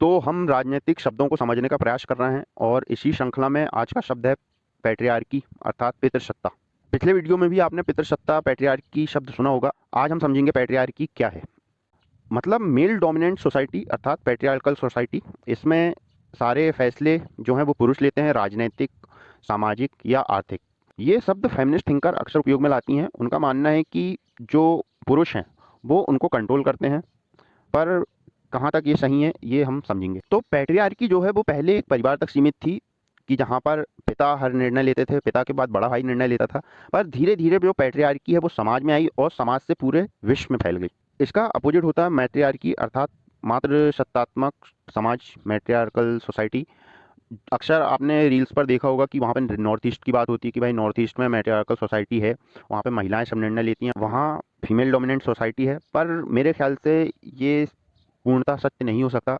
तो हम राजनीतिक शब्दों को समझने का प्रयास कर रहे हैं और इसी श्रृंखला में आज का शब्द है पैट्रियार्की अर्थात पितृसत्ता। पिछले वीडियो में भी आपने पितृसत्ता पैट्रियार्की शब्द सुना होगा। आज हम समझेंगे पैट्रियार्की क्या है। मतलब मेल डोमिनेंट सोसाइटी अर्थात पैट्रियार्कल सोसाइटी। इसमें सारे फैसले जो हैं वो पुरुष लेते हैं, राजनीतिक, सामाजिक या आर्थिक। ये शब्द फेमिनिस्ट थिंकर अक्सर उपयोग में लाती हैं। उनका मानना है कि जो पुरुष हैं वो उनको कंट्रोल करते हैं, पर कहाँ तक ये सही है ये हम समझेंगे। तो पैट्रियार्की जो है वो पहले एक परिवार तक सीमित थी कि जहाँ पर पिता हर निर्णय लेते थे, पिता के बाद बड़ा भाई निर्णय लेता था। पर धीरे धीरे जो पैट्रियार्की है वो समाज में आई और समाज से पूरे विश्व में फैल गई। इसका अपोजिट होता है मैट्रियार्की अर्थात मातृसत्तात्मक समाज, मैट्रियार्कल सोसाइटी। अक्सर आपने रील्स पर देखा होगा कि वहाँ पे नॉर्थ ईस्ट की बात होती है कि भाई नॉर्थ ईस्ट में मैट्रियार्कल सोसाइटी है, वहाँ पे महिलाएं सब निर्णय लेती हैं, वहाँ फीमेल डोमिनेंट सोसाइटी है। पर मेरे ख्याल से ये पूर्णतः सत्य नहीं हो सकता,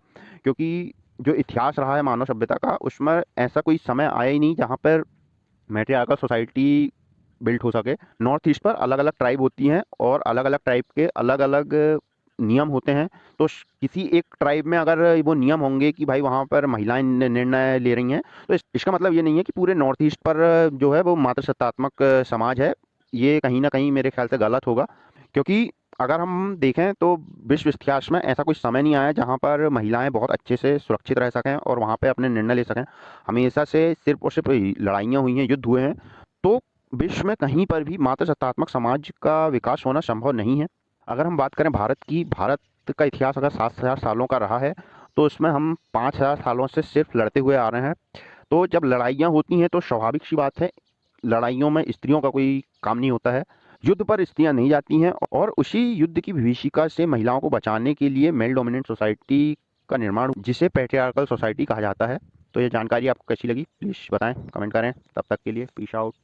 क्योंकि जो इतिहास रहा है मानव सभ्यता का उसमें ऐसा कोई समय आया ही नहीं जहाँ पर मैट्रियार्कल सोसाइटी बिल्ट हो सके। नॉर्थ ईस्ट पर अलग अलग ट्राइब होती हैं और अलग अलग ट्राइब के अलग अलग नियम होते हैं। तो किसी एक ट्राइब में अगर वो नियम होंगे कि भाई वहाँ पर महिलाएं निर्णय ले रही हैं, तो इसका मतलब ये नहीं है कि पूरे नॉर्थ ईस्ट पर जो है वो मातृसत्तात्मक समाज है। ये कहीं ना कहीं मेरे ख्याल से गलत होगा, क्योंकि अगर हम देखें तो विश्व इतिहास में ऐसा कोई समय नहीं आया जहाँ पर महिलाएं बहुत अच्छे से सुरक्षित रह सकें और वहाँ पे अपने निर्णय ले सकें। हमेशा से सिर्फ और सिर्फ लड़ाइयाँ हुई हैं, युद्ध हुए हैं। तो विश्व में कहीं पर भी मातृसत्तात्मक समाज का विकास होना संभव नहीं है। अगर हम बात करें भारत की, भारत का इतिहास अगर 7,000 सालों का रहा है तो उसमें हम 5,000 सालों से सिर्फ लड़ते हुए आ रहे हैं। तो जब लड़ाइयाँ होती हैं तो स्वाभाविक सी बात है, लड़ाइयों में स्त्रियों का कोई काम नहीं होता है। युद्ध पर स्त्रियां नहीं जाती हैं और उसी युद्ध की विभीषिका से महिलाओं को बचाने के लिए मेल डोमिनेंट सोसाइटी का निर्माण, जिसे पैट्रियार्कल सोसाइटी कहा जाता है। तो ये जानकारी आपको कैसी लगी प्लीज़ बताएं, कमेंट करें। तब तक के लिए पीस आउट।